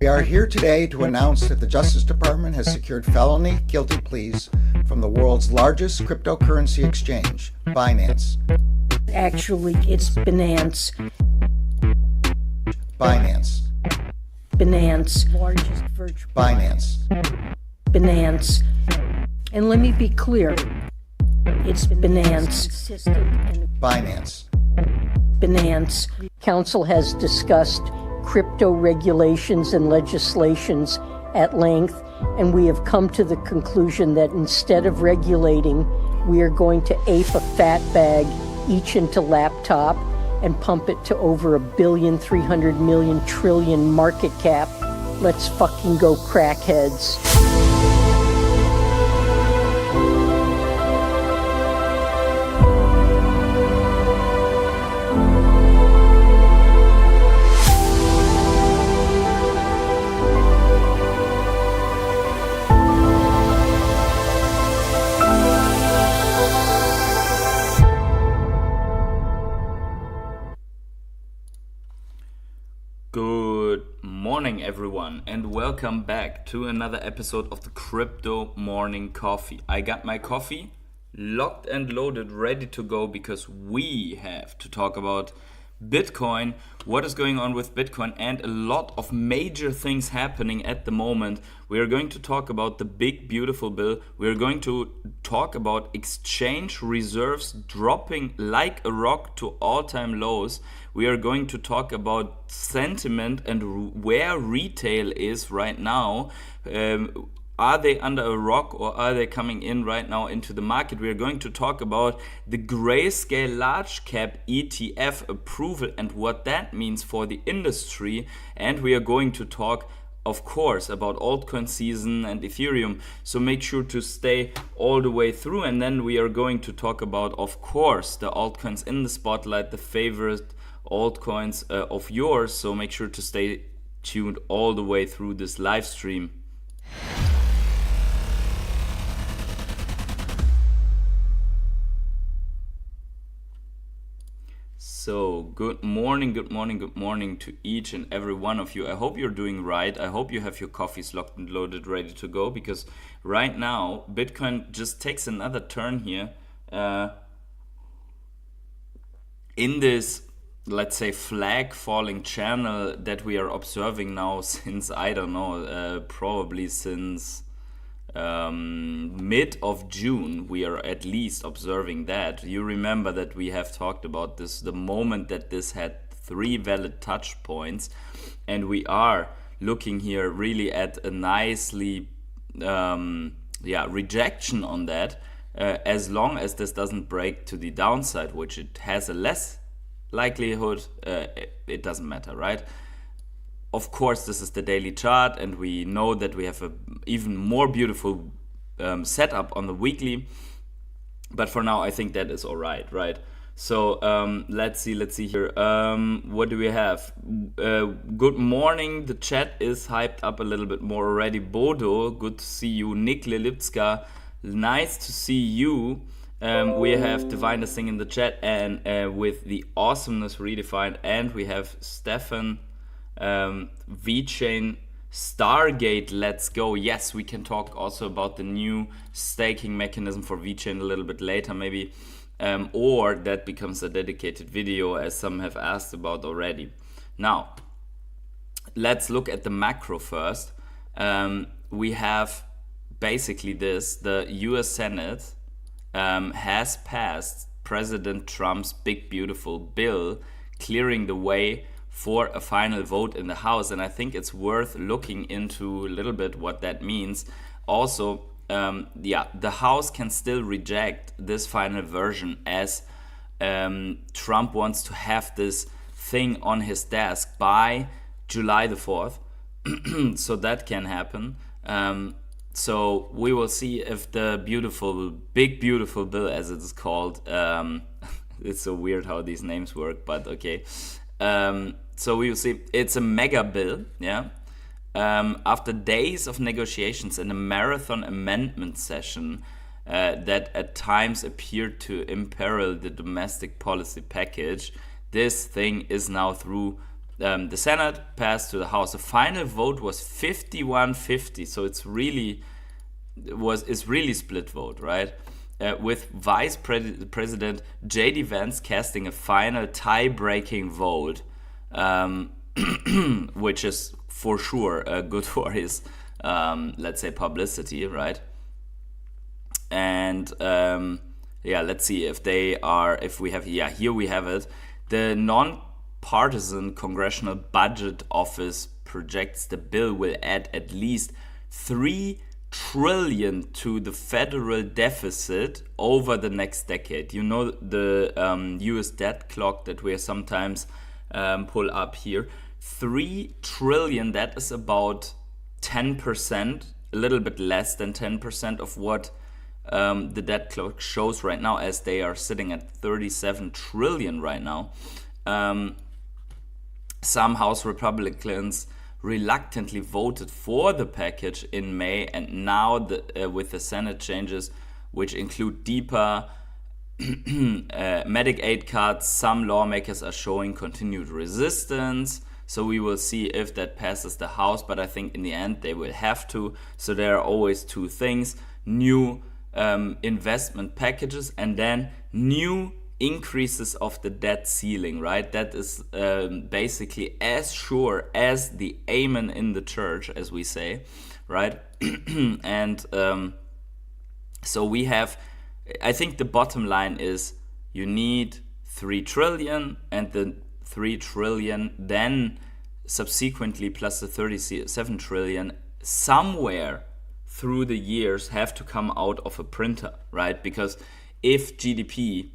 We are here today to announce that the Justice Department has secured felony guilty pleas from the world's largest cryptocurrency exchange, Binance. Actually, it's Binance. Binance. Binance. Largest virtual. Binance. Binance. And let me be clear. It's Binance. Binance. Binance. Council has discussed crypto regulations and legislations at length, and we have come to the conclusion that instead of regulating, we are going to ape a fat bag each into laptop and pump it to over $1,300,000,000,000,000,000,000,000 market cap. Let's fucking go, crackheads. Good morning, everyone, and welcome back to another episode of the Crypto Morning Coffee. I got my coffee locked and loaded, ready to go, because we have to talk about Bitcoin, what is going on with Bitcoin, and a lot of major things happening at the moment. We are going to talk about the big, beautiful bill. We are going to talk about exchange reserves dropping like a rock to all-time lows. We are going to talk about sentiment and where retail is right now. Are they under a rock, or are they coming in right now into the market? We are going to talk about the grayscale large cap ETF approval and what that means for the industry. And we are going to talk, of course, about altcoin season and Ethereum. So make sure to stay all the way through. And then we are going to talk about, of course, the altcoins in the spotlight, the favorite altcoins of yours. So make sure to stay tuned all the way through this live stream. So good morning to each and every one of you. I hope you're doing right. I hope you have your coffees locked and loaded, ready to go, because right now Bitcoin just takes another turn here in this, let's say, flag falling channel that we are observing now since, I don't know, probably since mid of June. We are at least observing that. You remember that we have talked about this, the moment that this had 3 valid touch points, and we are looking here really at a nicely rejection on that, as long as this doesn't break to the downside, which it has a less likelihood. It doesn't matter, right? Of course, this is the daily chart, and we know that we have a even more beautiful setup on the weekly. But for now, I think that is all right, right? So let's see here. What do we have? Good morning. The chat is hyped up a little bit more already. Bodo, good to see you. Nick Lilipska, nice to see you. We have Divine Thing in the chat, and with the awesomeness redefined, and we have Stefan VeChain Stargate. Let's go. Yes, we can talk also about the new staking mechanism for VeChain a little bit later, maybe, or that becomes a dedicated video, as some have asked about already. Now, let's look at the macro first. We have basically this: the US Senate has passed President Trump's big beautiful bill, clearing the way for a final vote in the House. And I think it's worth looking into a little bit what that means. Also, the House can still reject this final version, as Trump wants to have this thing on his desk by July the 4th. So that can happen. So we will see if the big beautiful bill, as it is called, it's so weird how these names work, but okay. So we will see. It's a mega bill, yeah. After days of negotiations and a marathon amendment session that at times appeared to imperil the domestic policy package, this thing is now through the Senate passed to the House. The final vote was 51-50, so it's really split vote, right? With Vice President J.D. Vance casting a final tie-breaking vote, which is for sure good for his, let's say, publicity, right? And let's see if we have it. The non-partisan Congressional Budget Office projects the bill will add at least $3 trillion to the federal deficit over the next decade. You know, the US debt clock that we sometimes pull up here. $3 trillion, that is about 10%, a little bit less than 10% of what the debt clock shows right now, as they are sitting at 37 trillion right now. Some House Republicans reluctantly voted for the package in May, and now with the Senate changes, which include deeper Medicaid cuts, some lawmakers are showing continued resistance. So we will see if that passes the House, but I think in the end they will have to. So there are always two things: new investment packages, and then new increases of the debt ceiling, right? That is basically as sure as the amen in the church, as we say, right? And so we have, I think the bottom line is you need 3 trillion, and the 3 trillion then subsequently plus the 37 trillion somewhere through the years have to come out of a printer, right? Because if GDP,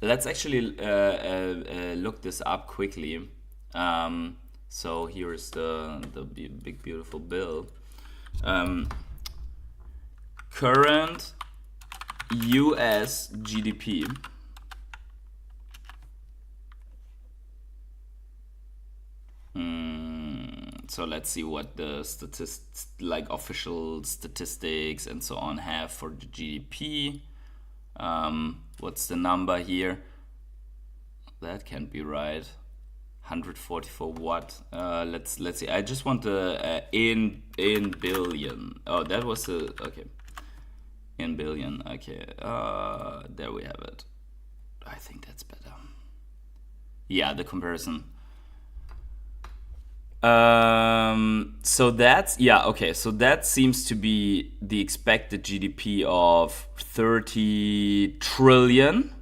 let's actually look this up quickly. So here is the big beautiful bill. Current US GDP. So let's see what the official statistics and so on have for the GDP. What's the number here? That can't be right. 144 what? Let's see. I just want the in billion. Oh, that was the okay. In billion. Okay. There we have it. I think that's better. Yeah, the comparison. So that's, yeah, okay, so that seems to be the expected GDP of 30 trillion.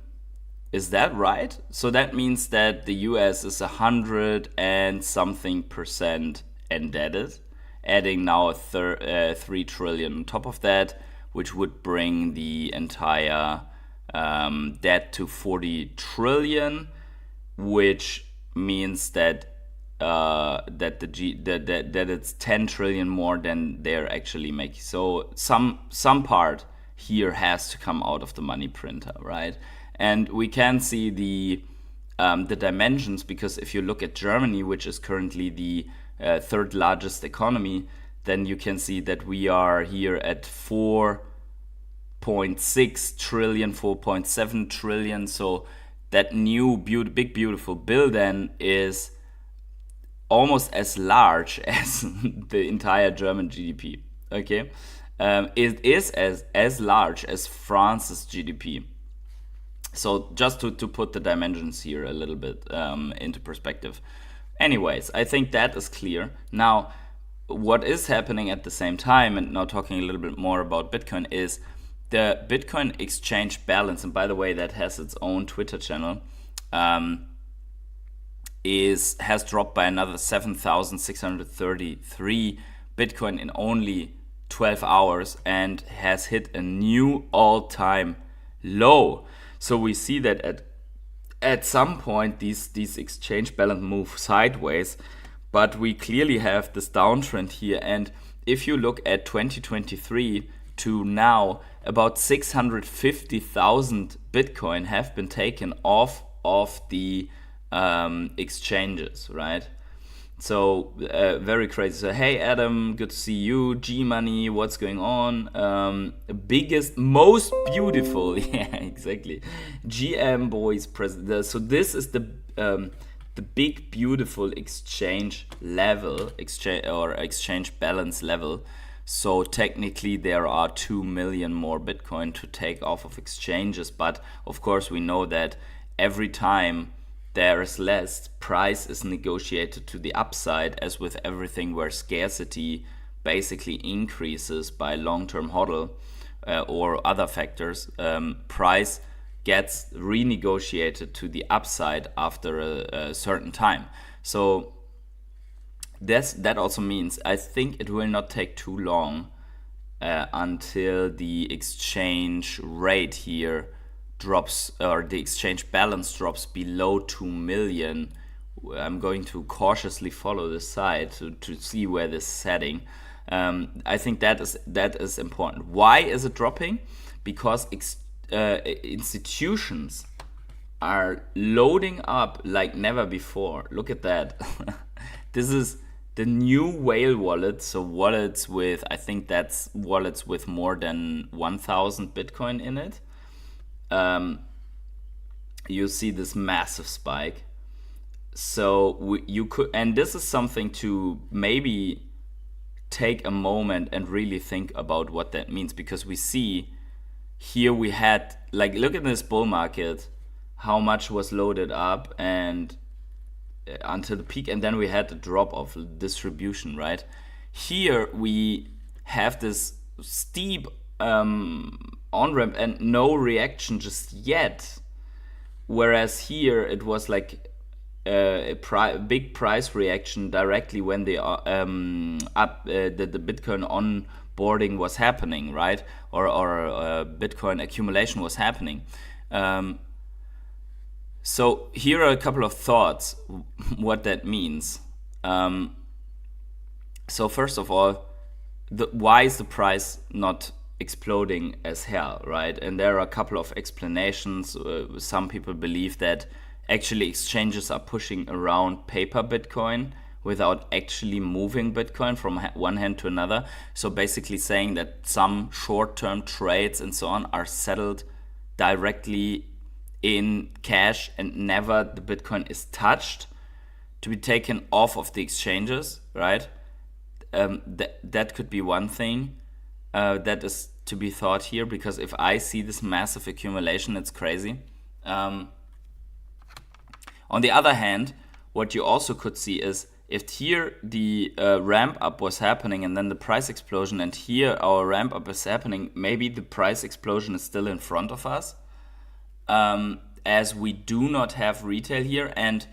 Is that right? So that means that the US is 100 and something percent indebted, adding now 3 trillion on top of that, which would bring the entire debt to 40 trillion, which means that that it's 10 trillion more than they're actually making. So some part here has to come out of the money printer, right? And we can see the dimensions, because if you look at Germany, which is currently the third largest economy, then you can see that we are here at 4.6 trillion, 4.7 trillion. So that new big beautiful bill then is almost as large as the entire German GDP. Okay, it is as large as France's GDP. So just to put the dimensions here a little bit into perspective. Anyways, I think that is clear. Now, what is happening at the same time, and now talking a little bit more about Bitcoin, is the Bitcoin exchange balance. And by the way, that has its own Twitter channel. Has dropped by another 7,633 Bitcoin in only 12 hours and has hit a new all-time low. So we see that at some point these exchange balance move sideways, but we clearly have this downtrend here. And if you look at 2023 to now, about 650,000 Bitcoin have been taken off of the exchanges, right? So very crazy. So hey Adam, good to see you. G Money, what's going on? Biggest, most beautiful, yeah, exactly. GM Boys president. So this is the the big beautiful exchange level, exchange balance level. So technically there are 2 million more Bitcoin to take off of exchanges, but of course we know that every time there is less, price is negotiated to the upside, as with everything where scarcity basically increases by long-term hodl or other factors. Price gets renegotiated to the upside after a certain time. So that also means I think it will not take too long until the exchange rate here drops, or the exchange balance drops below 2 million. I'm going to cautiously follow the side to see where this is heading. I think that is important. Why is it dropping? Because institutions are loading up like never before. Look at that. This is the new whale wallet. So wallets with, I think that's wallets with more than 1,000 Bitcoin in it. You see this massive spike. So you could, and this is something to maybe take a moment and really think about what that means, because we see here we had, like, look at this bull market, how much was loaded up and until the peak, and then we had a drop of distribution, right? Here we have this steep on-ramp and no reaction just yet, whereas here it was like a big price reaction directly when the Bitcoin onboarding was happening, right? Or Bitcoin accumulation was happening. So here are a couple of thoughts what that means. So first of all, why is the price not exploding as hell, right? And there are a couple of explanations. Some people believe that actually exchanges are pushing around paper Bitcoin without actually moving Bitcoin from one hand to another. So basically saying that some short-term trades and so on are settled directly in cash and never the Bitcoin is touched to be taken off of the exchanges, right? That could be one thing that is to be thought here, because if I see this massive accumulation, it's crazy. On the other hand, what you also could see is if here the ramp up was happening and then the price explosion, and here our ramp up is happening, maybe the price explosion is still in front of us, as we do not have retail here. And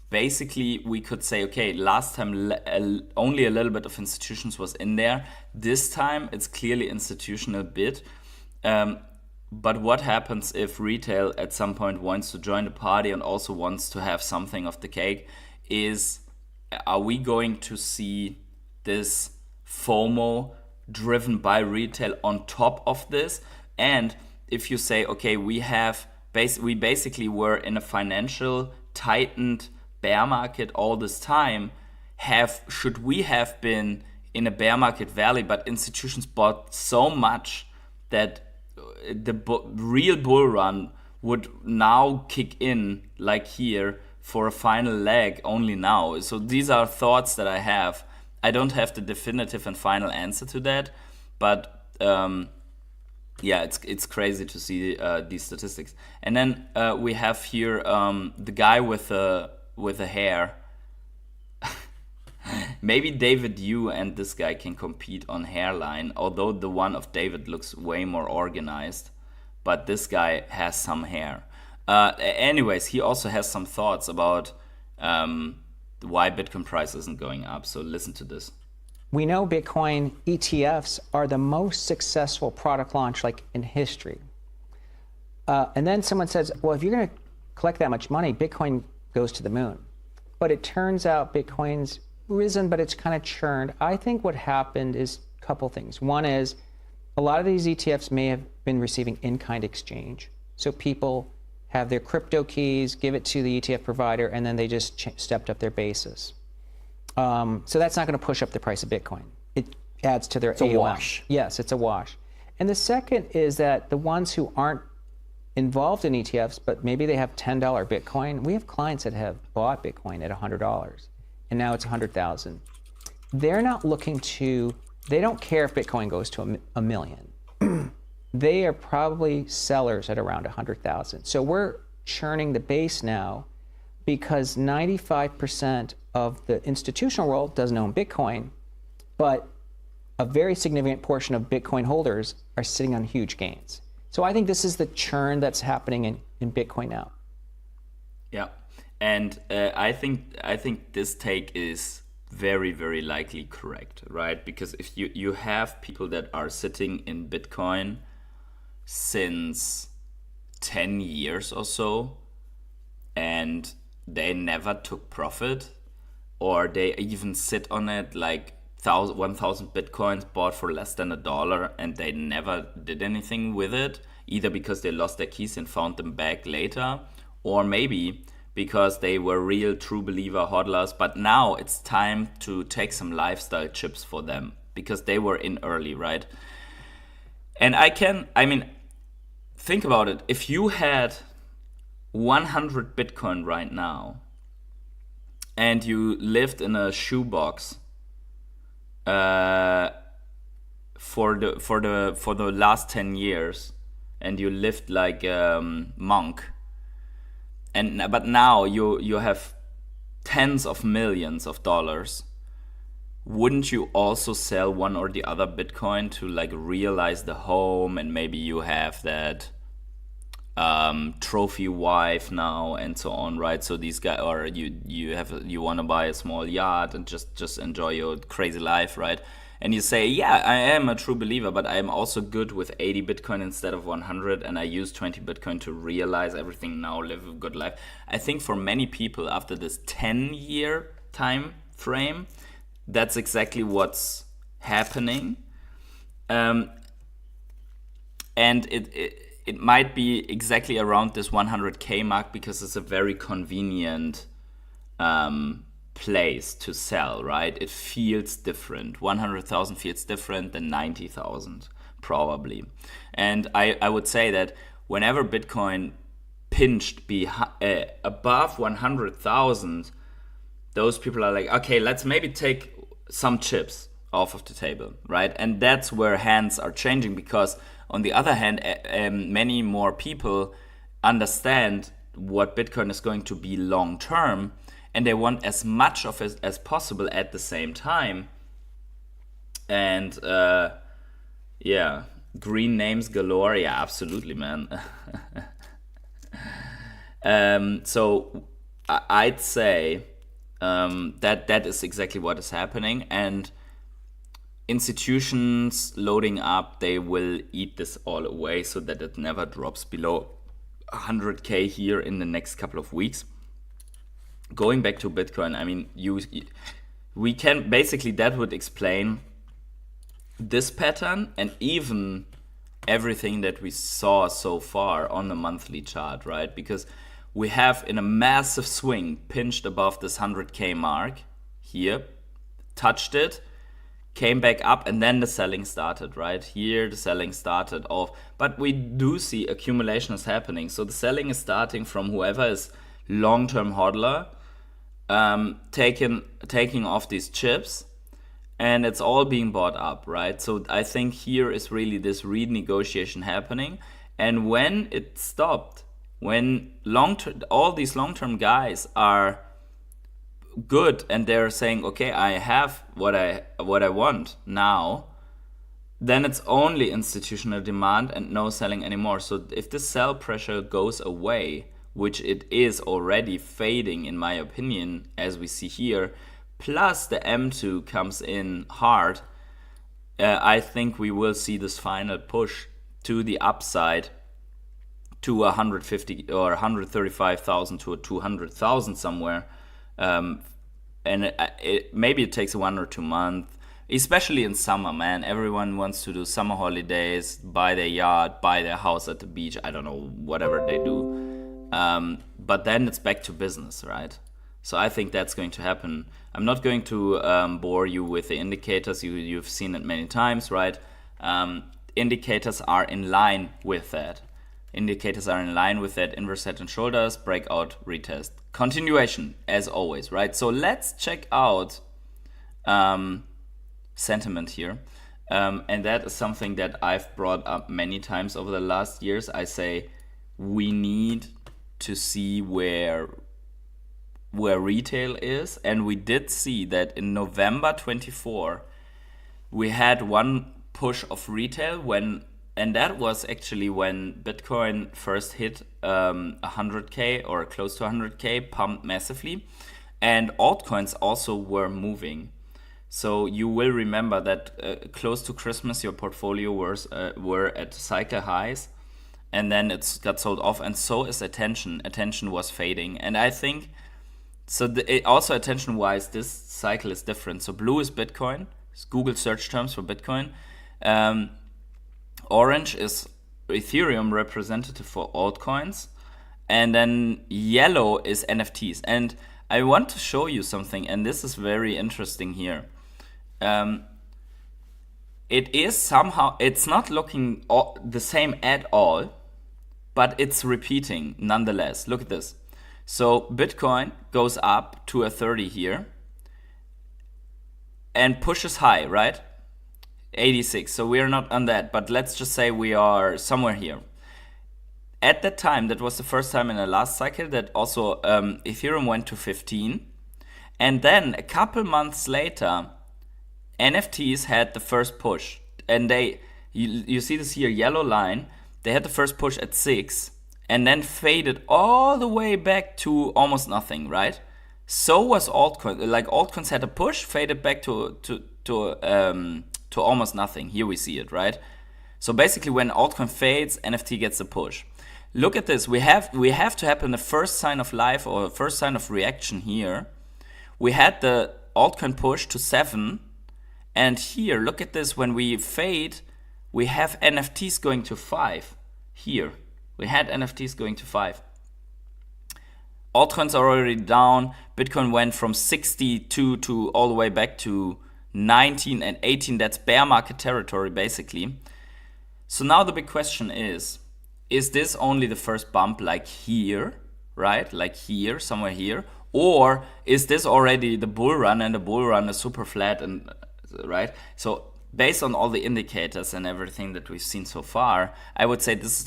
basically we could say, okay, last time only a little bit of institutions was in there. This time it's clearly institutional bid. But what happens if retail at some point wants to join the party and also wants to have something of the cake? Are we going to see this FOMO driven by retail on top of this? And if you say, okay, we basically were in a financial tightened bear market all this time, should we have been in a bear market valley, but institutions bought so much that the real bull run would now kick in, like here, for a final leg only now? So these are thoughts that I have. I don't have the definitive and final answer to that, but yeah, it's crazy to see these statistics. And then we have here the guy with the hair. Maybe David Yu and this guy can compete on hairline, although the one of David looks way more organized, but this guy has some hair. Anyways, he also has some thoughts about why Bitcoin price isn't going up. So listen to this. We know Bitcoin ETFs are the most successful product launch like in history. And then someone says, well, if you're going to collect that much money, Bitcoin goes to the moon. But it turns out Bitcoin's risen, but it's kind of churned. I think what happened is a couple things. One is a lot of these ETFs may have been receiving in-kind exchange. So people have their crypto keys, give it to the ETF provider, and then they just stepped up their basis. So that's not going to push up the price of Bitcoin. It adds to their AUM. It's a wash. Yes, it's a wash. And the second is that the ones who aren't involved in ETFs, but maybe they have $10 Bitcoin. We have clients that have bought Bitcoin at $100, and now it's 100,000. They're not looking to, they don't care if Bitcoin goes to a million. They are probably sellers at around 100,000. So we're churning the base now because 95% of the institutional world doesn't own Bitcoin, but a very significant portion of Bitcoin holders are sitting on huge gains. So I think this is the churn that's happening in Bitcoin now. Yeah, and I think this take is very, very likely correct, right? Because if you have people that are sitting in Bitcoin since 10 years or so, and they never took profit, or they even sit on it like 1,000 Bitcoins bought for less than $1, and they never did anything with it, either because they lost their keys and found them back later, or maybe because they were real true believer hodlers, but now it's time to take some lifestyle chips for them because they were in early, right? And think about it. If you had 100 Bitcoin right now and you lived in a shoebox for the last 10 years, and you lived like a monk, but now you have tens of millions of dollars, wouldn't you also sell one or the other Bitcoin to like realize the home, and maybe you have that trophy wife now and so on, right? So these guys, or you want to buy a small yacht and just enjoy your crazy life, right? And you say, yeah, I am a true believer, but I am also good with 80 Bitcoin instead of 100, and I use 20 Bitcoin to realize everything now, live a good life. I think for many people after this 10-year time frame, that's exactly what's happening. And it might be exactly around this 100K mark because it's a very convenient place to sell, right? It feels different. 100,000 feels different than 90,000 probably. And I would say that whenever Bitcoin pinched above 100,000, those people are like, okay, let's maybe take some chips off of the table, right? And that's where hands are changing, because on the other hand, many more people understand what Bitcoin is going to be long term, and they want as much of it as possible at the same time. And yeah, green names galore. Yeah, absolutely, man. So I'd say that is exactly what is happening, and institutions loading up, they will eat this all away so that it never drops below 100K here in the next couple of weeks. Going back to Bitcoin, I mean, we can basically, that would explain this pattern and even everything that we saw so far on the monthly chart, right? Because we have in a massive swing pinched above this 100K mark here, touched it, came back up, and then the selling started, right? Here the selling started off, but we do see accumulation is happening. So the selling is starting from whoever is long-term hodler, taking off these chips, and it's all being bought up, right? So I think here is really this renegotiation happening, and when it stopped, when all these long-term guys are good and they're saying, okay, I have what I want now, then it's only institutional demand and no selling anymore. So if the sell pressure goes away, which it is already fading in my opinion, as we see here, plus the M2 comes in hard, I think we will see this final push to the upside to 150 or 135,000 to 200,000 somewhere. And maybe it takes 1 or 2 months, especially in summer, man. Everyone wants to do summer holidays, buy their yacht, buy their house at the beach, I don't know, whatever they do. But then it's back to business, right? So I think that's going to happen. I'm not going to bore you with the indicators. You've seen it many times, right? Indicators are in line with that. Indicators are in line with that. Inverse head and shoulders, breakout, retest. Continuation, as always, right? So let's check out sentiment here. And that is something that I've brought up many times over the last years. I say we need to see where retail is. And we did see that in November 24, we had one push of retail and that was actually when Bitcoin first hit 100K or close to 100K, pumped massively. And altcoins also were moving. So you will remember that close to Christmas, your portfolio were at cycle highs. And then it got sold off. And so is attention. Attention was fading. And I think, so also attention-wise, this cycle is different. So blue is Bitcoin. It's Google search terms for Bitcoin. Orange is Ethereum, representative for altcoins, and then yellow is NFTs. And I want to show you something, and this is very interesting here. It is somehow, it's not looking the same at all, but it's repeating nonetheless. Look at this. So Bitcoin goes up to a 30 here and pushes high, right? 86, so we are not on that, but let's just say we are somewhere here. At that time, that was the first time in the last cycle that also Ethereum went to 15. And then a couple months later, NFTs had the first push. And you see this here, yellow line, they had the first push at 6 and then faded all the way back to almost nothing, right? So was altcoins. Like altcoins had a push, faded back to almost nothing. Here we see it, right? So basically when altcoin fades, NFT gets a push. Look at this. We have to happen the first sign of life or first sign of reaction here. We had the altcoin push to 7. And here, look at this. When we fade, we have NFTs going to 5. Here, we had NFTs going to 5. Altcoins are already down. Bitcoin went from 62 to all the way back to 19 and 18, that's bear market territory basically. So now the big question is this only the first bump like here, right? Like here, somewhere here? Or is this already the bull run and the bull run is super flat and right? So based on all the indicators and everything that we've seen so far, I would say this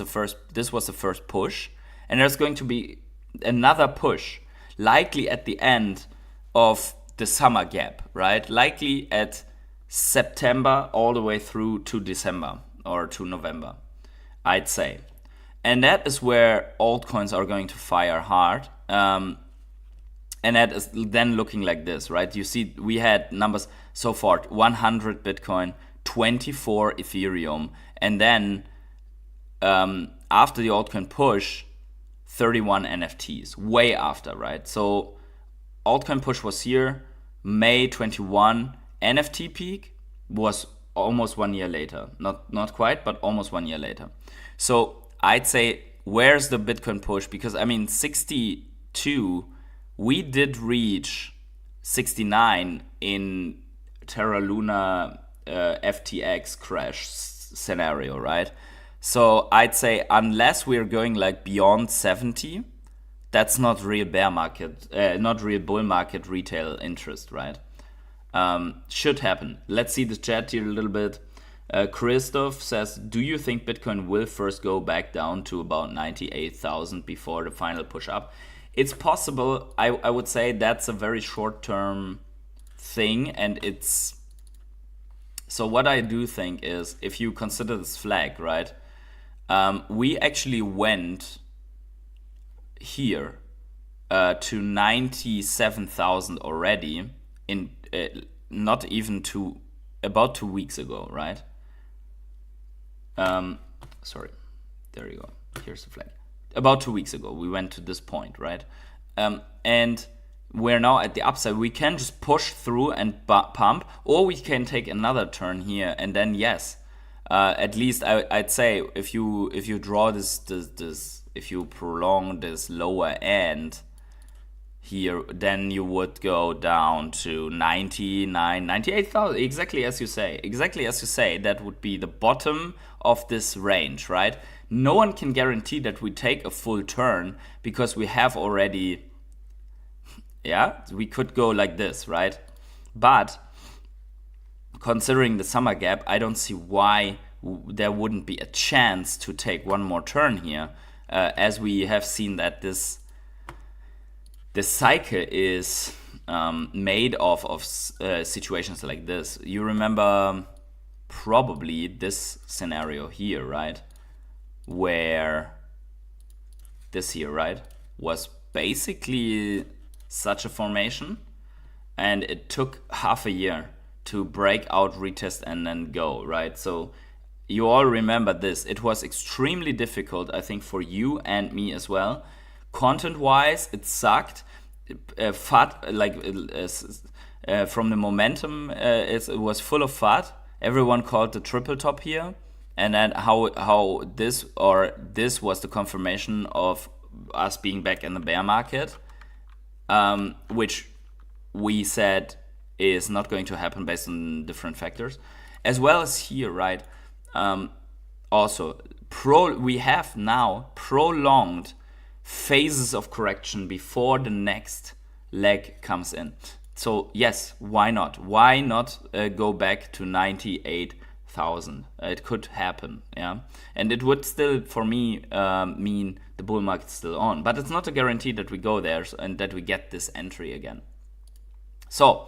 was the first push. And there's going to be another push, likely at the end of the summer gap, right? Likely at September all the way through to December or to November, I'd say. And that is where altcoins are going to fire hard. And that is then looking like this, right? You see, we had numbers so far, 100 Bitcoin, 24 Ethereum, and then after the altcoin push, 31 NFTs, way after, right? So altcoin push was here, May 21, NFT peak was almost 1 year later. Not quite, but almost 1 year later. So I'd say, where's the Bitcoin push? Because I mean, 62, we did reach 69 in Terra Luna FTX crash scenario, right? So I'd say unless we're going like beyond 70, that's not real bear market, not real bull market retail interest, right? Should happen. Let's see the chat here a little bit. Christoph says, do you think Bitcoin will first go back down to about 98,000 before the final push up? It's possible. I would say that's a very short-term thing, and it's... So what I do think is, if you consider this flag, right? We actually went here to 97,000 already in not even about 2 weeks ago, right? Sorry, there you go. Here's the flag. About 2 weeks ago, we went to this point, right? And we're now at the upside. We can just push through and pump, or we can take another turn here, and then yes, at least I'd say if you draw this if you prolong this lower end, here, then you would go down to 99, 98,000, exactly as you say. Exactly as you say, that would be the bottom of this range, right? No one can guarantee that we take a full turn because we have already, we could go like this, right? But considering the summer gap, I don't see why there wouldn't be a chance to take one more turn here, as we have seen that this cycle is made of situations like this. You remember probably this scenario here, right? Where this here, right, was basically such a formation, and it took half a year to break out, retest, and then go, right? So you all remember this. It was extremely difficult, I think, for you and me as well. Content-wise, it sucked. FUD, from the momentum, it was full of FUD. Everyone called the triple top here, and then how this was the confirmation of us being back in the bear market, which we said is not going to happen based on different factors, as well as here, right? Also, we have now prolonged phases of correction before the next leg comes in. So yes, why not? Why not go back to 98,000? It could happen, yeah. And it would still, for me, mean the bull market's still on. But it's not a guarantee that we go there and that we get this entry again. So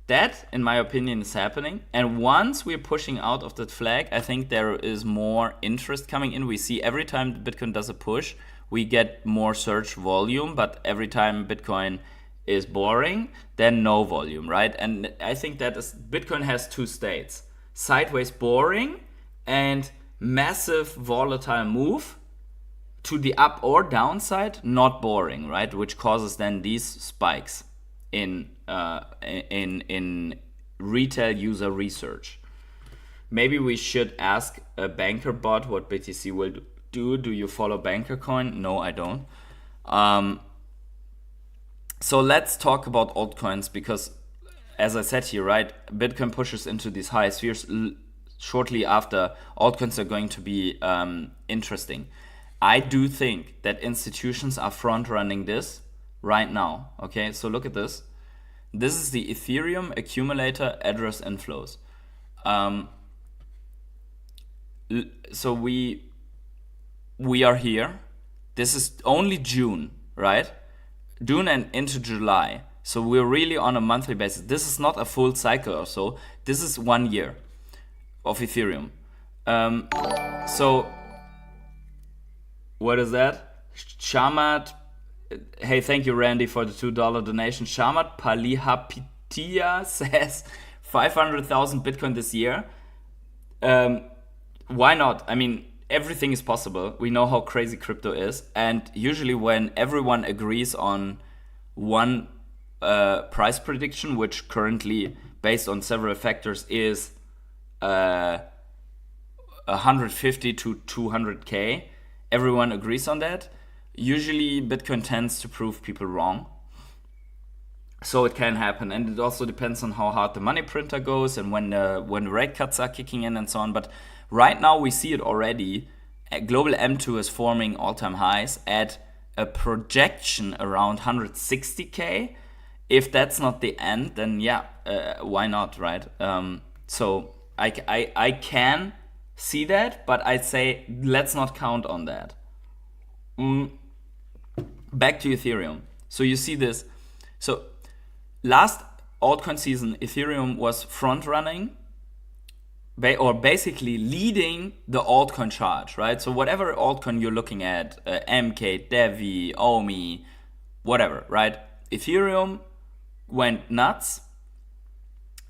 that, in my opinion, is happening. And once we're pushing out of that flag, I think there is more interest coming in. We see every time Bitcoin does a push, we get more search volume, but every time Bitcoin is boring, then no volume, right? And I think that Bitcoin has two states: sideways boring and massive volatile move to the up or downside, not boring, right? Which causes then these spikes in retail user research. Maybe we should ask a banker bot what BTC will do. Do you follow BankerCoin? No, I don't. So let's talk about altcoins, because as I said here, right, Bitcoin pushes into these high spheres shortly after. Altcoins are going to be interesting. I do think that institutions are front running this right now. Okay, so look at this. This is the Ethereum accumulator address inflows. So we are here. This is only June, right? June and into July. So we're really on a monthly basis. This is not a full cycle or so. This is 1 year of Ethereum. So what is that? Shamat. Hey, thank you, Randy, for the $2 donation. Shamat Palihapitia says 500,000 Bitcoin this year. Why not? I mean, everything is possible. We know how crazy crypto is. And usually when everyone agrees on one price prediction, which currently, based on several factors, is 150 to 200K, everyone agrees on that. Usually Bitcoin tends to prove people wrong. So it can happen. And it also depends on how hard the money printer goes and when the rate cuts are kicking in and so on. But right now we see it already. Global M2 is forming all-time highs at a projection around 160K. If that's not the end, then yeah, why not, right? So I can see that, but I'd say let's not count on that. Back to Ethereum. So you see this. So last altcoin season, Ethereum was front running, or basically leading the altcoin charge, right? So whatever altcoin you're looking at, MK, Devi, Omi, whatever, right? Ethereum went nuts,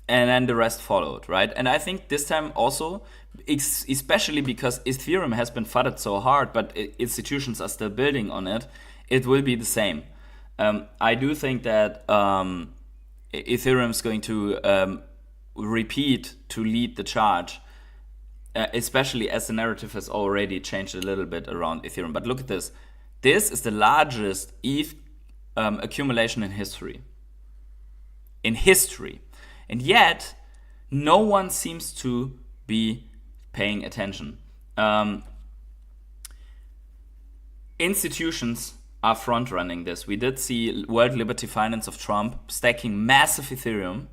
and then the rest followed, right? And I think this time also, especially because Ethereum has been flooded so hard, but institutions are still building on it, it will be the same. I do think that Ethereum is going to repeat to lead the charge, especially as the narrative has already changed a little bit around Ethereum. But look at this. This is the largest ETH accumulation in history. And yet, no one seems to be paying attention. Institutions are front-running this. We did see World Liberty Finance of Trump stacking massive Ethereum.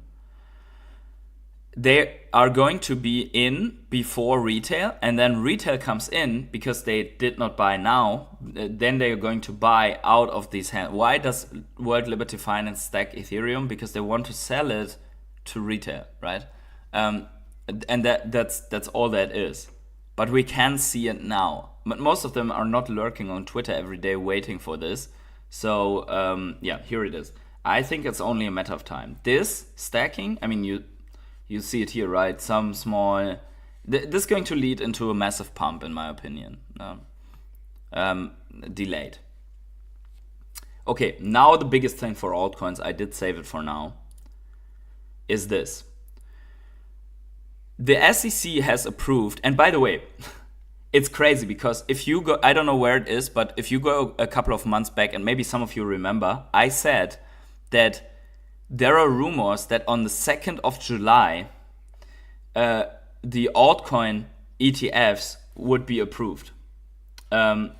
They are going to be in before retail, and then retail comes in because they did not buy now. Then they are going to buy out of these hands. Why does World Liberty Finance stack Ethereum? Because they want to sell it to retail, right? And that's all that is. But we can see it now. But most of them are not lurking on Twitter every day waiting for this. So yeah, here it is. I think it's only a matter of time. This stacking, I mean, you see it here, right? Some small... This is going to lead into a massive pump, in my opinion. Delayed. Okay, now the biggest thing for altcoins, I did save it for now, is this. The SEC has approved, and by the way, it's crazy because if you go, I don't know where it is, but if you go a couple of months back, and maybe some of you remember, I said that there are rumors that on the 2nd of July, the altcoin ETFs would be approved. And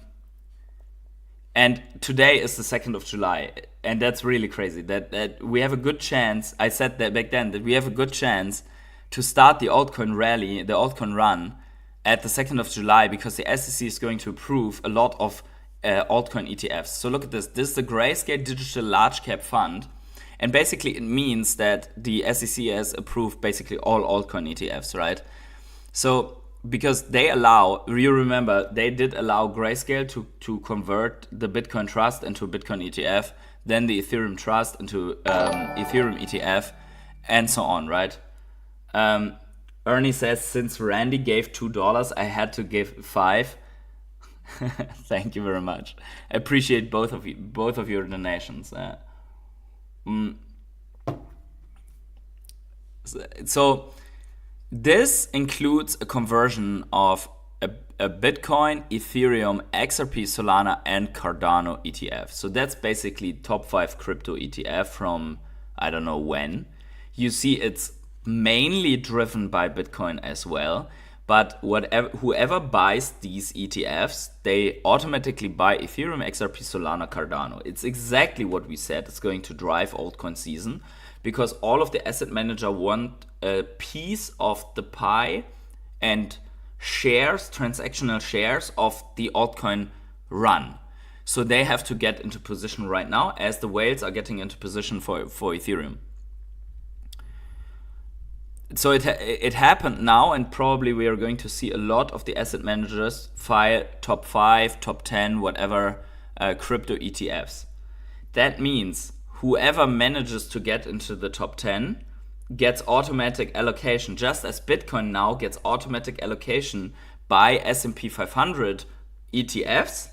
today is the 2nd of July, and that's really crazy. That we have a good chance, I said that back then, that we have a good chance to start the altcoin rally, the altcoin run, at the 2nd of July, because the SEC is going to approve a lot of altcoin ETFs. So look at this. This is the Grayscale Digital Large Cap Fund. And basically it means that the SEC has approved basically all altcoin ETFs, right? So because they allow, you remember, they did allow Grayscale to convert the Bitcoin Trust into a Bitcoin ETF, then the Ethereum Trust into Ethereum ETF, and so on, right? Ernie says, since Randy gave $2, I had to give $5. Thank you very much. I appreciate both of your donations. So this includes a conversion of a Bitcoin, Ethereum, XRP, Solana, and Cardano ETF. So that's basically top 5 crypto ETF from I don't know when. You see it's mainly driven by Bitcoin as well, but whoever buys these ETFs, they automatically buy Ethereum, XRP, Solana, Cardano. It's exactly what we said. It's going to drive altcoin season because all of the asset manager want a piece of the pie and shares, transactional shares of the altcoin run. So they have to get into position right now as the whales are getting into position for Ethereum. So it happened now, and probably we are going to see a lot of the asset managers file top 5, top 10, whatever crypto ETFs. That means whoever manages to get into the top 10 gets automatic allocation, just as Bitcoin now gets automatic allocation by S&P 500 ETFs,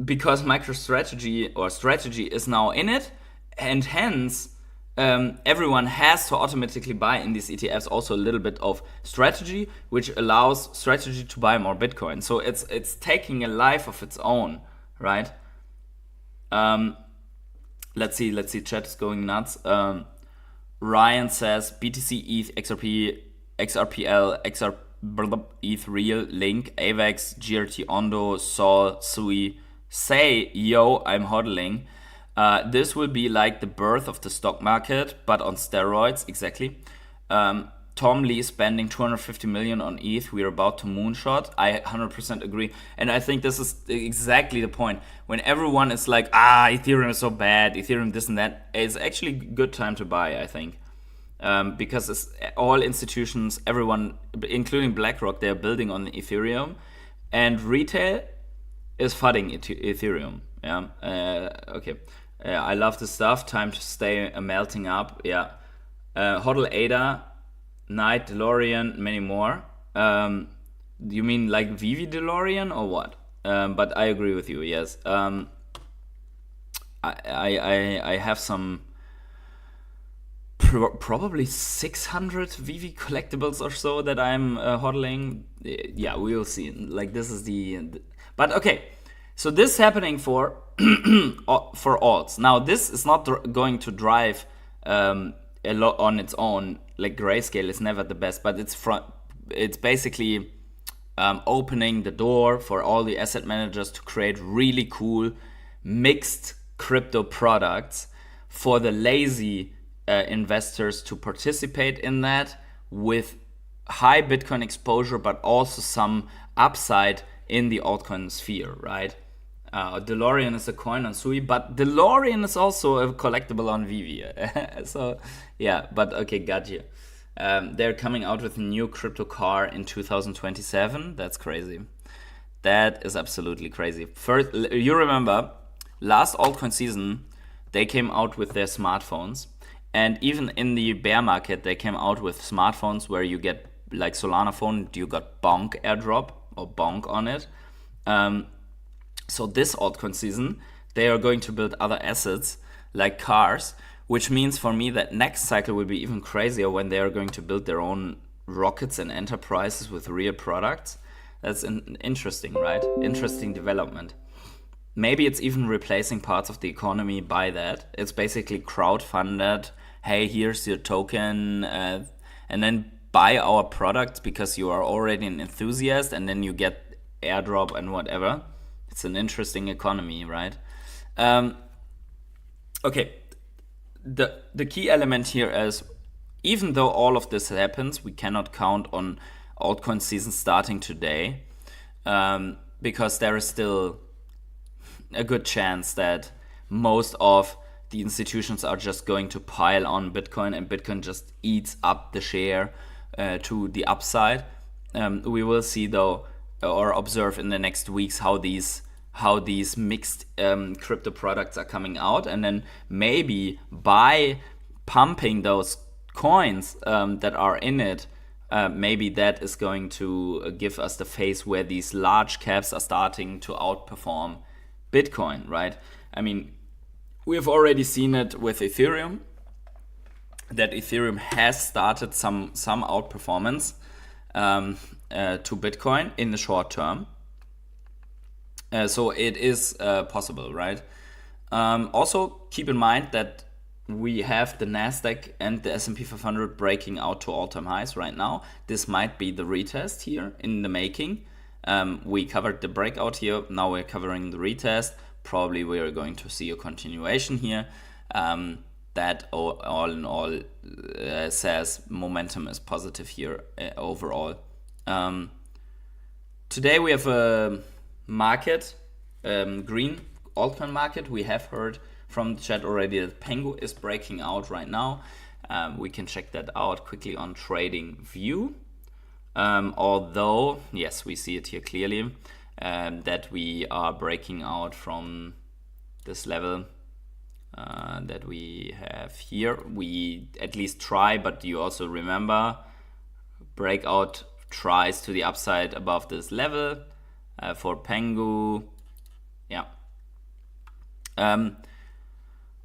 because MicroStrategy or strategy is now in it, and hence everyone has to automatically buy in these ETFs also a little bit of strategy, which allows strategy to buy more Bitcoin. So it's taking a life of its own, right? Let's see, chat is going nuts. Ryan says BTC, ETH, XRP, XRPL, ETH Real, Link, AVAX, GRT, Ondo, Sol, Sui. Say, yo, I'm hodling. This will be like the birth of the stock market, but on steroids, exactly. Tom Lee spending 250 million on ETH. We're about to moonshot. I 100% agree. And I think this is exactly the point. When everyone is like, Ethereum is so bad, Ethereum this and that, it's actually a good time to buy, I think. Because it's all institutions, everyone, including BlackRock, they're building on Ethereum. And retail is flooding Ethereum. Yeah. Okay. I love this stuff. Time to stay melting up. Yeah. Hodl Ada, Knight, DeLorean, many more. You mean like Vivi DeLorean or what? But I agree with you. Yes. I have some probably 600 Vivi collectibles or so that I'm hodling. Yeah, we will see. Like this is but okay. So this is happening for for alts. Now this is not going to drive a lot on its own. Like Grayscale is never the best, but it's basically opening the door for all the asset managers to create really cool mixed crypto products for the lazy investors to participate in that with high Bitcoin exposure, but also some upside in the altcoin sphere, right? DeLorean is a coin on Sui, but DeLorean is also a collectible on Vivi. So yeah, but okay, got you. They're coming out with a new crypto car in 2027. That's crazy. That is absolutely crazy. First, you remember last altcoin season, they came out with their smartphones. And even in the bear market, they came out with smartphones where you get, like Solana phone, you got Bonk airdrop or Bonk on it. So this altcoin season, they are going to build other assets like cars, which means for me that next cycle will be even crazier when they are going to build their own rockets and enterprises with real products. That's interesting, right? Interesting development. Maybe it's even replacing parts of the economy by that. It's basically crowdfunded. Hey, here's your token, and then buy our products because you are already an enthusiast, and then you get airdrop and whatever. It's an interesting economy, right? Okay, the key element here is, even though all of this happens, we cannot count on altcoin season starting today, because there is still a good chance that most of the institutions are just going to pile on Bitcoin, and Bitcoin just eats up the share to the upside. We will see though, or observe in the next weeks, how these mixed crypto products are coming out, and then maybe by pumping those coins that are in it, maybe that is going to give us the phase where these large caps are starting to outperform Bitcoin, right? I mean, we've already seen it with Ethereum, that Ethereum has started some outperformance to Bitcoin in the short term. So it is possible, right? Also, keep in mind that we have the Nasdaq and the S&P 500 breaking out to all-time highs right now. This might be the retest here in the making. We covered the breakout here. Now we're covering the retest. Probably we are going to see a continuation here. That all in all says momentum is positive here overall. Today we have a market, green altcoin market. We have heard from the chat already that Pengu is breaking out right now. We can check that out quickly on TradingView. Although, yes, we see it here clearly, that we are breaking out from this level that we have here. We at least try, but you also remember, breakout tries to the upside above this level for Pengu. Yeah.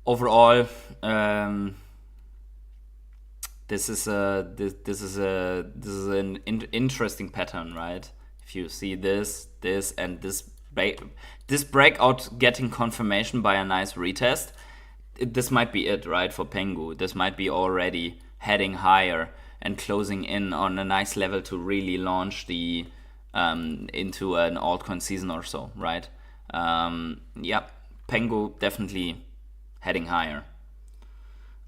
Overall, this is an interesting pattern, right? If you see this and this breakout getting confirmation by a nice retest, this might be it, right, for Pengu. This might be already heading higher and closing in on a nice level to really launch the into an altcoin season or so, right? Yeah, Pengu definitely heading higher.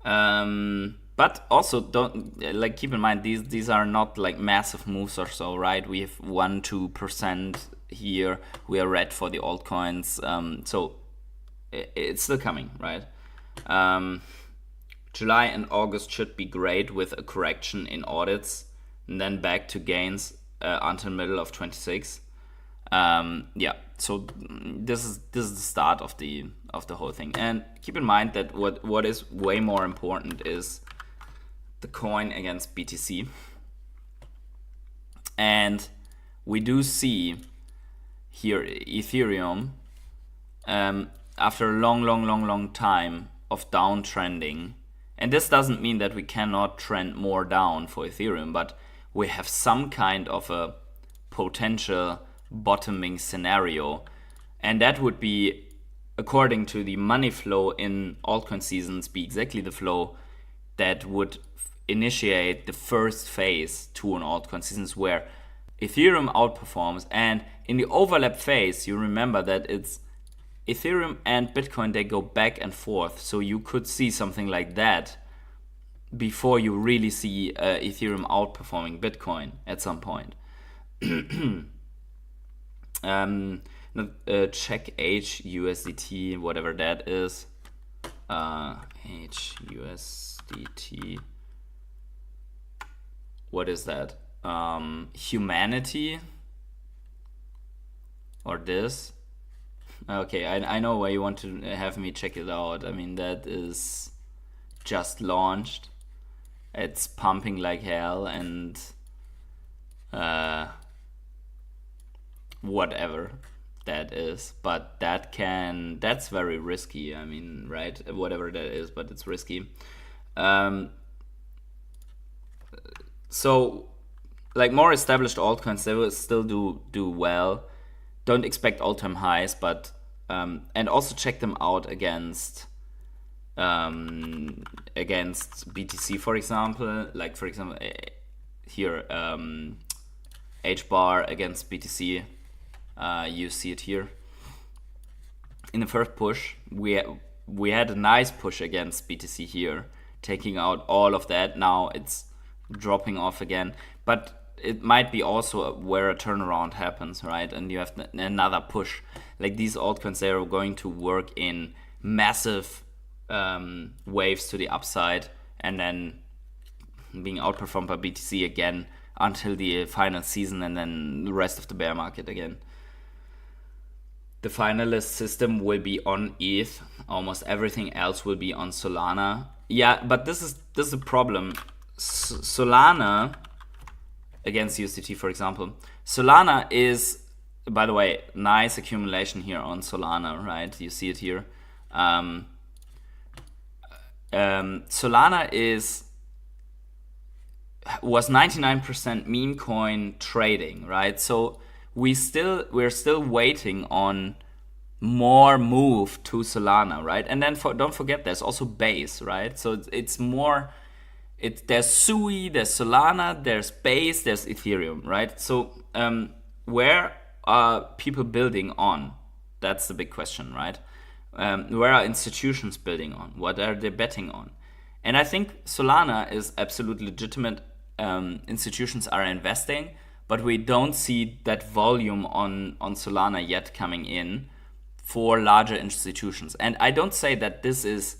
But also don't keep in mind these are not like massive moves or so, right? We have 1-2% here. We are red for the altcoins, so it's still coming, right? July and August should be great with a correction in audits, and then back to gains until middle of 26. Yeah, so this is the start of the whole thing. And keep in mind that what is way more important is the coin against BTC. And we do see here Ethereum, after a long time of downtrending, and this doesn't mean that we cannot trend more down for Ethereum, but we have some kind of a potential bottoming scenario And that would be, according to the money flow in altcoin seasons, be exactly the flow that would initiate the first phase to an altcoin seasons where Ethereum outperforms. And in the overlap phase, you remember that it's Ethereum and Bitcoin, they go back and forth. So you could see something like that before you really see Ethereum outperforming Bitcoin at some point. Check HUSDT, whatever that is. HUSDT. What is that? Humanity? Or this? Okay, I know why you want to have me check it out. I mean, that is just launched. It's pumping like hell and whatever that is. But that's very risky. I mean, right? Whatever that is, but it's risky. So, like more established altcoins, they will still do well. Don't expect all-time highs, but and also check them out against BTC, for example. Like for example, here H bar against BTC. You see it here. In the first push, we had a nice push against BTC here, taking out all of that. Now it's dropping off again, but it might be also where a turnaround happens, right? And you have another push. Like these altcoins, they are going to work in massive waves to the upside and then being outperformed by BTC again until the final season and then the rest of the bear market again. The finalist system will be on ETH. Almost everything else will be on Solana. Yeah, but this is a problem. Solana against USDT, for example. Solana is, by the way, nice accumulation here on Solana, right? You see it here. Solana was 99% meme coin trading, right? So we're still waiting on more move to Solana, right? And then don't forget, there's also Base, right? So it's more. There's Sui, there's Solana, there's Base, there's Ethereum, right? So where are people building on? That's the big question, right? Where are institutions building on? What are they betting on? And I think Solana is absolutely legitimate. Institutions are investing, but we don't see that volume on Solana yet coming in for larger institutions. And I don't say that this is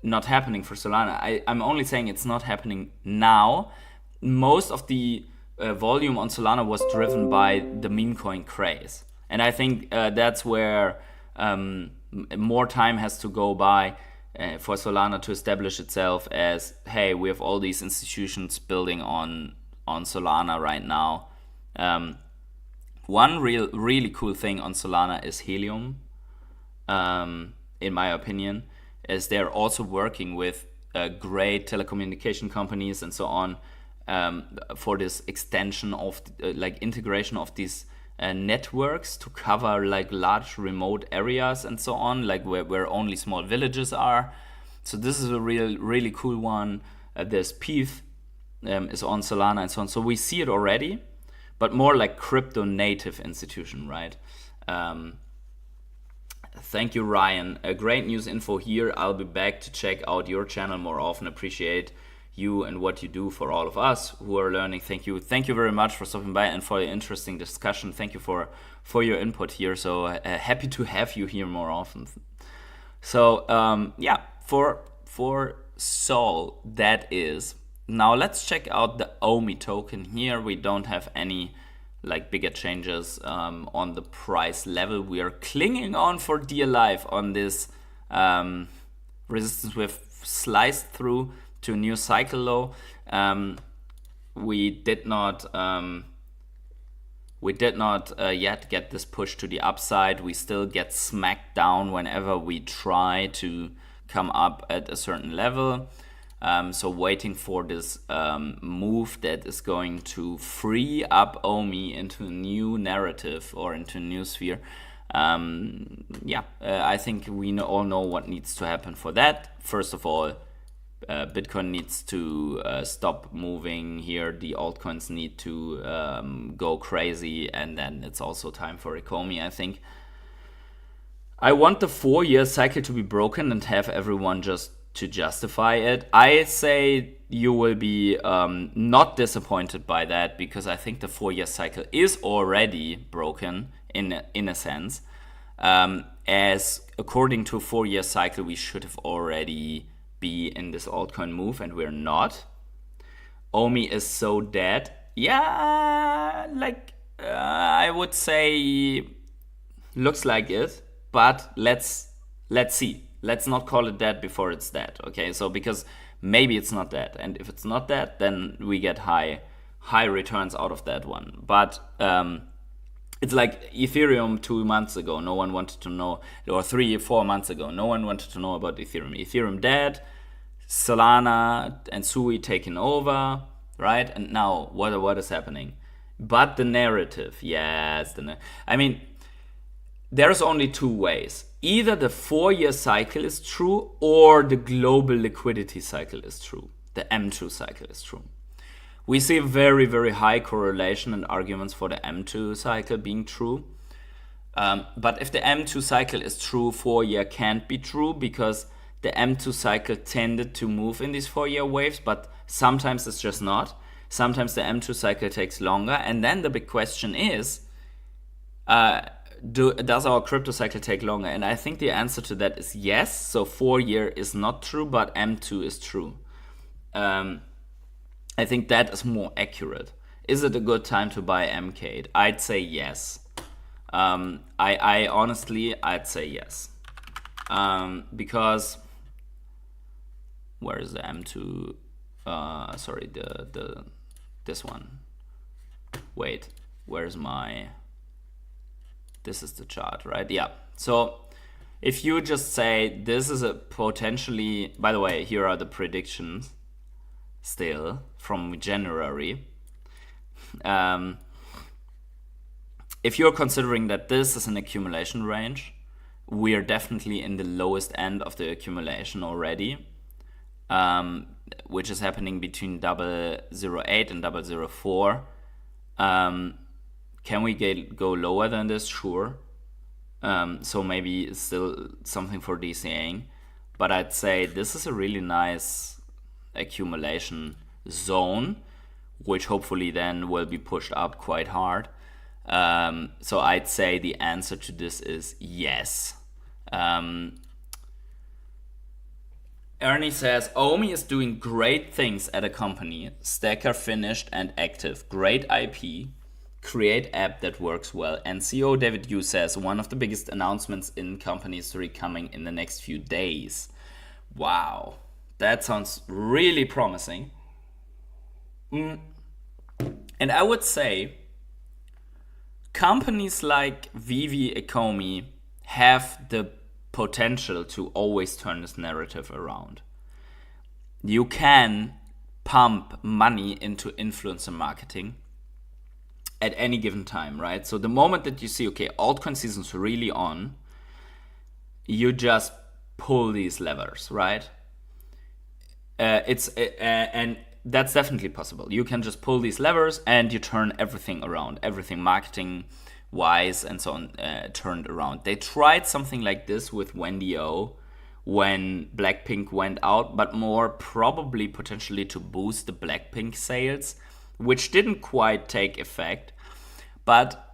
not happening for Solana. I'm only saying it's not happening now. Most of the volume on Solana was driven by the meme coin craze. And I think that's where more time has to go by for Solana to establish itself as, hey, we have all these institutions building on Solana right now. One really cool thing on Solana is Helium, in my opinion, is they're also working with great telecommunication companies and so on for this extension of integration of these networks to cover like large remote areas and so on, like where only small villages are. So this is a really cool one. There's PEEF is on Solana and so on. So we see it already, but more like crypto native institution, right? Thank you, Ryan. Great news info here. I'll be back to check out your channel more often. Appreciate you and what you do for all of us who are learning. Thank you very much for stopping by and for the interesting discussion. Thank you for your input here. So happy to have you here more often. So for Sol, that is. Now let's check out the Ecomy token here. We don't have any like bigger changes on the price level. We are clinging on for dear life on this resistance we've sliced through to a new cycle low. We did not yet get this push to the upside. We still get smacked down whenever we try to come up at a certain level. So waiting for this move that is going to free up Ecomy into a new narrative or into a new sphere. I think we all know what needs to happen for that. First of all, Bitcoin needs to stop moving here. The altcoins need to go crazy, and then it's also time for Ecomy, I think. I want the 4-year cycle to be broken and have everyone just to justify it. I say you will be not disappointed by that, because I think the 4-year cycle is already broken in a sense. As according to a 4-year cycle, we should have already be in this altcoin move, and we're not. Omi is so dead. Yeah, I would say looks like it, but let's see. Let's not call it dead before it's dead. Okay, so because maybe it's not dead, and if it's not dead, then we get high returns out of that one. But it's like Ethereum 2 months ago, no one wanted to know, or 3 or 4 months ago, no one wanted to know about Ethereum. Ethereum dead, Solana and Sui taken over, right? And now what is happening? But the narrative, yes, there's only 2 ways. Either the 4-year cycle is true, or the global liquidity cycle is true. The M2 cycle is true. We see a very, very high correlation and arguments for the M2 cycle being true. But if the M2 cycle is true, 4-year can't be true, because the M2 cycle tended to move in these 4-year waves, but sometimes it's just not. Sometimes the M2 cycle takes longer. And then the big question is, does our crypto cycle take longer? And I think the answer to that is yes. So 4-year is not true, but M2 is true. I think that is more accurate. Is it a good time to buy MK? I'd say yes. I honestly, I'd say yes. Because where is the M2? Sorry, this one. Wait, where's my? This is the chart, right? Yeah. So if you just say this is a potentially, by the way, here are the predictions still from January. If you're considering that this is an accumulation range, we are definitely in the lowest end of the accumulation already, which is happening between 0.008 and 0.004. Can we go lower than this? Sure. So maybe it's still something for DCAing, but I'd say this is a really nice accumulation zone, which hopefully then will be pushed up quite hard. So I'd say the answer to this is yes. Ernie says, Omi is doing great things at a company. Stacker finished and active. Great IP. Create app that works well. And CEO David Yu says, one of the biggest announcements in company history coming in the next few days. Wow. That sounds really promising. And I would say companies like Vivi, Ecomy have the potential to always turn this narrative around. You can pump money into influencer marketing at any given time, right? So the moment that you see, okay, altcoin season's really on, you just pull these levers, right? And that's definitely possible. You can just pull these levers and you turn everything around, everything marketing wise and so on, turned around. They tried something like this with Wendy O when Blackpink went out, but more probably potentially to boost the Blackpink sales, which didn't quite take effect. But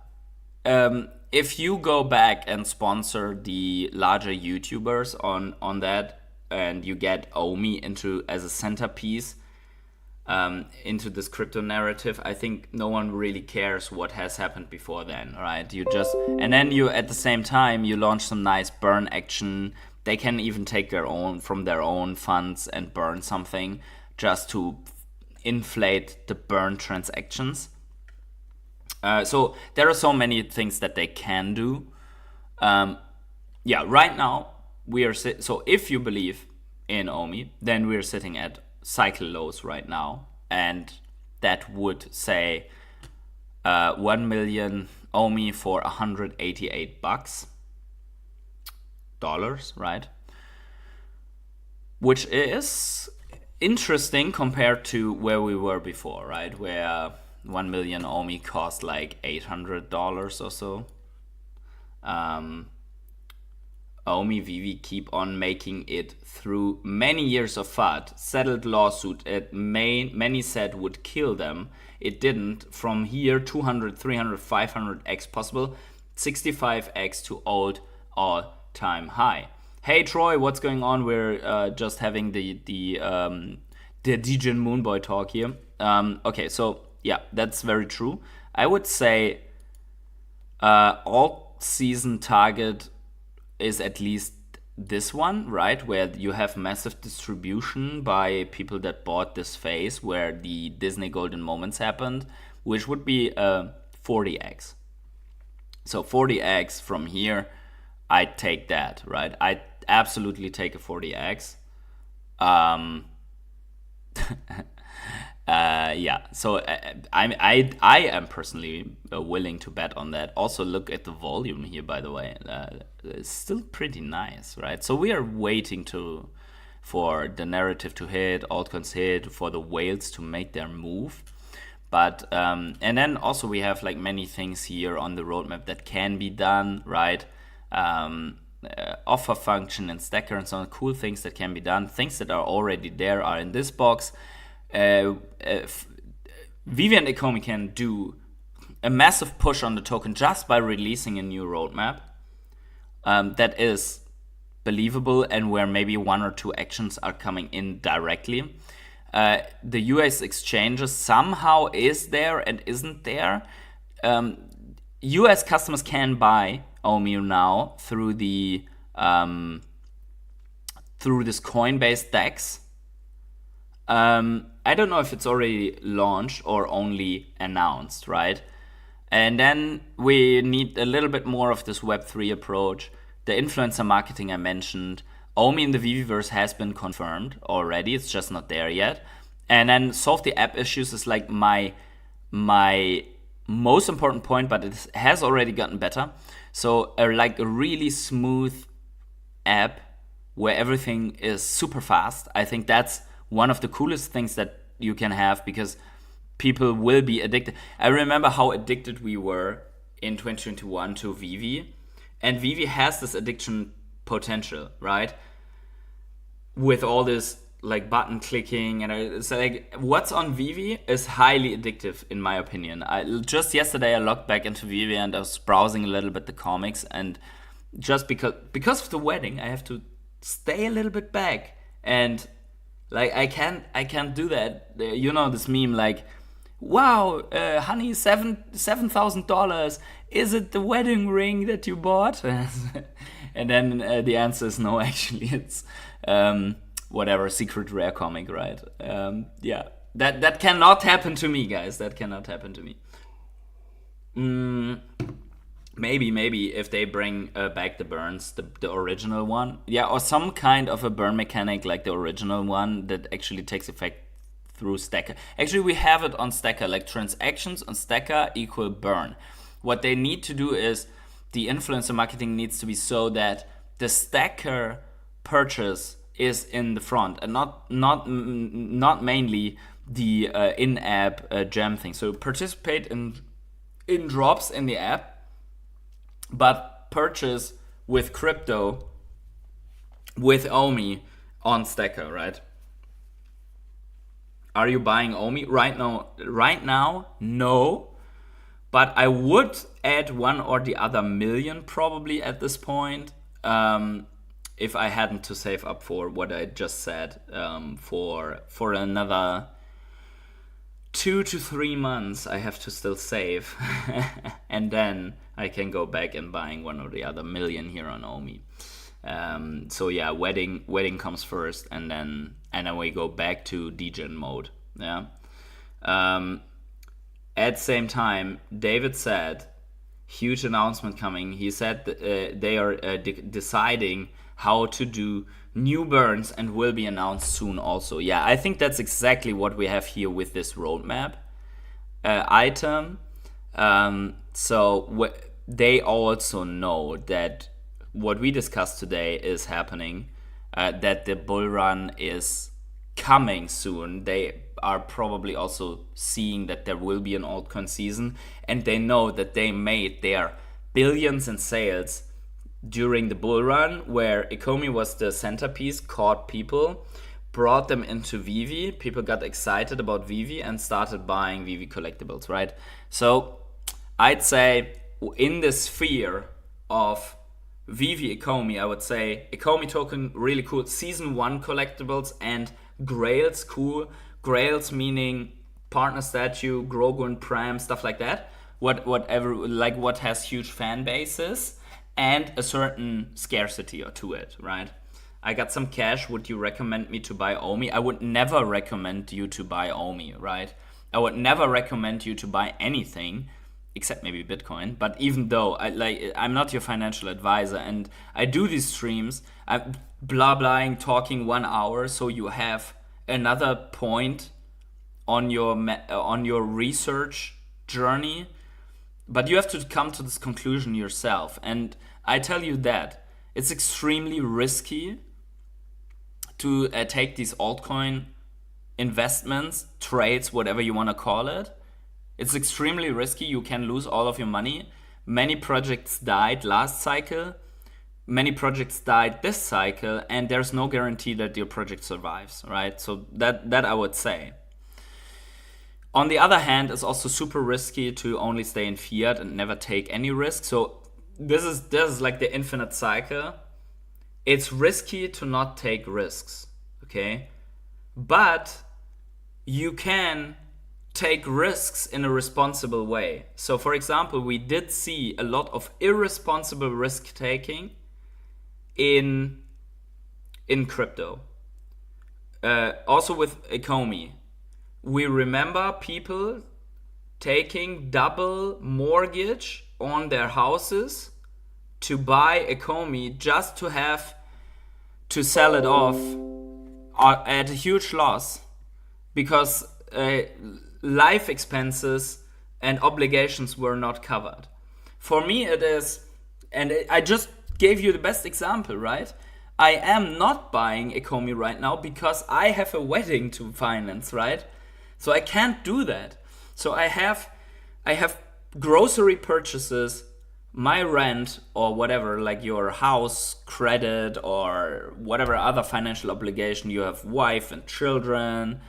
if you go back and sponsor the larger YouTubers on that, and you get Omi as a centerpiece into this crypto narrative, I think no one really cares what has happened before then, right? And then you at the same time you launch some nice burn action. They can even take from their own funds and burn something just to inflate the burn transactions. So there are so many things that they can do. Right now we are so if you believe in Omi, then we're sitting at cycle lows right now, and that would say 1 million Omi for $188, right? Which is interesting compared to where we were before, right? Where 1 million Omi cost like $800 or so. Omi Vivi keep on making it through many years of FUD. Settled lawsuit. Many said would kill them. It didn't. From here, 200, 300, 500x possible. 65x to old all-time high. Hey Troy, what's going on? We're just having the DJ Moonboy talk here. Okay, so yeah, that's very true. I would say all season target is at least this one, right? Where you have massive distribution by people that bought this phase where the Disney Golden Moments happened, which would be 40x. So 40x from here, I'd take that, right? I'd absolutely take a 40x. Yeah, so I am personally willing to bet on that. Also, look at the volume here, by the way. It's still pretty nice, right? So we are waiting for the narrative to hit, altcoins hit, for the whales to make their move. But and then also we have like many things here on the roadmap that can be done, right? Offer function and stacker and so on, cool things that can be done. Things that are already there are in this box. Vivi and Ecomy can do a massive push on the token just by releasing a new roadmap that is believable and where maybe one or two actions are coming in directly. The US exchanges somehow is there and isn't there. US customers can buy Omi now through the through this Coinbase DEX. I don't know if it's already launched or only announced, right? And then we need a little bit more of this Web3 approach. The influencer marketing I mentioned. Omi in the Viviverse has been confirmed already. It's just not there yet. And then solve the app issues is like my most important point, but it has already gotten better. So like a really smooth app where everything is super fast. I think that's one of the coolest things that you can have because people will be addicted. I remember how addicted we were in 2021 to Vivi. And Vivi has this addiction potential, right? With all this like button clicking and it's like what's on Vivi is highly addictive in my opinion. Just yesterday I logged back into Vivi and I was browsing a little bit the comics, and just because of the wedding I have to stay a little bit back, and like I can't do that. You know this meme like, wow, honey, $7,000. Is it the wedding ring that you bought? And then the answer is no. Actually, it's whatever secret rare comic, right? Yeah, that cannot happen to me, guys. That cannot happen to me. Maybe if they bring back the burns, the original one, yeah, or some kind of a burn mechanic like the original one that actually takes effect through stacker. Actually, we have it on stacker, like transactions on stacker equal burn. What they need to do is the influencer marketing needs to be so that the stacker purchase is in the front and not mainly the in-app gem thing. So participate in drops in the app, but purchase with crypto with Omi on stacker, right? Are you buying Omi right now? Right now, no. But I would add one or the other million probably at this point, if I hadn't to save up for what I just said, for another 2 to 3 months. I have to still save, and then I can go back and buying one or the other million here on Omi. So yeah, wedding comes first, and then we go back to degen mode. Yeah. At the same time, David said, huge announcement coming. He said they are deciding how to do new burns and will be announced soon also. Yeah, I think that's exactly what we have here with this roadmap item. They also know that what we discussed today is happening, that the bull run is coming soon. They are probably also seeing that there will be an altcoin season, and they know that they made their billions in sales during the bull run, where Ecomy was the centerpiece, caught people, brought them into Vivi. People got excited about Vivi and started buying Vivi collectibles, right? So I'd say in the sphere of Vivi Ecomy, I would say Ecomy token, really cool. Season 1 collectibles and Grails, cool. Grails meaning partner statue, Grogun, Pram, stuff like that. Whatever, like what has huge fan bases and a certain scarcity to it, right? I got some cash. Would you recommend me to buy Omi? I would never recommend you to buy Omi, right? I would never recommend you to buy anything except maybe Bitcoin. But even though I'm not your financial advisor, and I do these streams, I'm blah-blahing, talking 1 hour, so you have another point on your research journey. But you have to come to this conclusion yourself. And I tell you that it's extremely risky to take these altcoin investments, trades, whatever you want to call it. It's extremely risky. You can lose all of your money. Many projects died last cycle. Many projects died this cycle. And there's no guarantee that your project survives, right? So that I would say. On the other hand, it's also super risky to only stay in fiat and never take any risk. So this is like the infinite cycle. It's risky to not take risks, okay? But you can take risks in a responsible way. So for example, we did see a lot of irresponsible risk taking in crypto. Also with Ecomy. We remember people taking double mortgage on their houses to buy Ecomy just to have to sell it off at a huge loss because life expenses and obligations were not covered. For me it is, and I just gave you the best example, right? I am not buying Ecomy right now because I have a wedding to finance, right? So I can't do that. So I have grocery purchases, my rent or whatever, like your house credit or whatever other financial obligation. You have wife and children.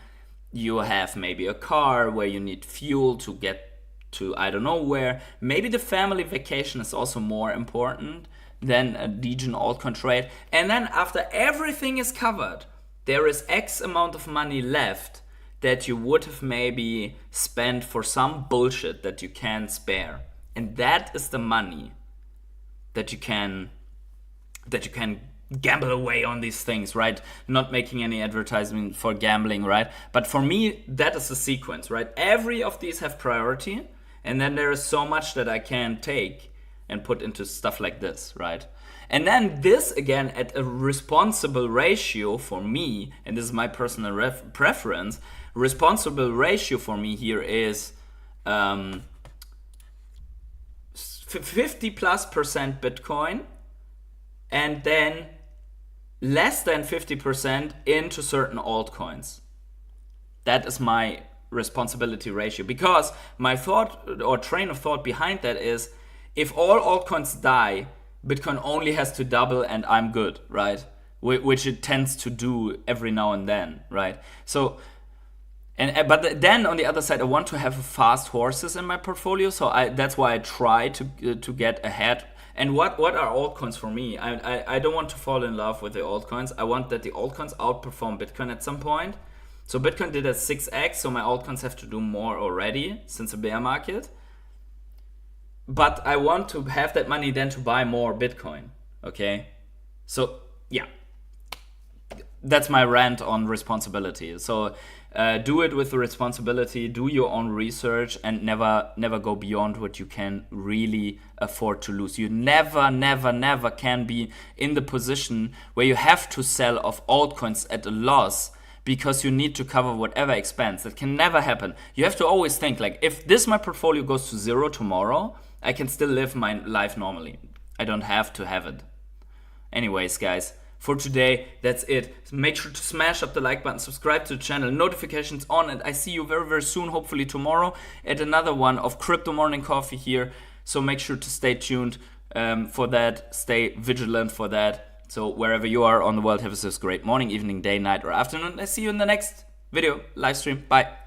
You have maybe a car where you need fuel to get to I don't know where. Maybe the family vacation is also more important than a Legion altcoin trade. And then after everything is covered, there is X amount of money left that you would have maybe spent for some bullshit that you can spare. And that is the money that you can gamble away on these things, right? Not making any advertisement for gambling, right? But for me, that is the sequence, right? Every of these have priority, and then there is so much that I can take and put into stuff like this, right? And then this, again, at a responsible ratio for me, and this is my personal preference, responsible ratio for me here is 50+% Bitcoin, and then less than 50% into certain altcoins. That is my responsibility ratio, because my thought or train of thought behind that is, if all altcoins die, Bitcoin only has to double and I'm good, right? Which it tends to do every now and then, right? So, but then on the other side, I want to have fast horses in my portfolio, so that's why I try to get ahead. And what are altcoins for me? I don't want to fall in love with the altcoins. I want that the altcoins outperform Bitcoin at some point. So Bitcoin did a 6x, so my altcoins have to do more already since a bear market. But I want to have that money then to buy more Bitcoin, okay? So, yeah. That's my rant on responsibility. So, do it with responsibility, do your own research, and never go beyond what you can really afford to lose. You never can be in the position where you have to sell off altcoins at a loss because you need to cover whatever expense. That can never happen. You have to always think like, if my portfolio goes to zero tomorrow, I can still live my life normally. I don't have to have it. Anyways, guys, for today, that's it. Make sure to smash up the like button, subscribe to the channel, notifications on, and I see you very, very soon, hopefully tomorrow, at another one of Crypto Morning Coffee here. So make sure to stay tuned for that, stay vigilant for that. So wherever you are on the world, have a great morning, evening, day, night, or afternoon. I see you in the next video, live stream. Bye.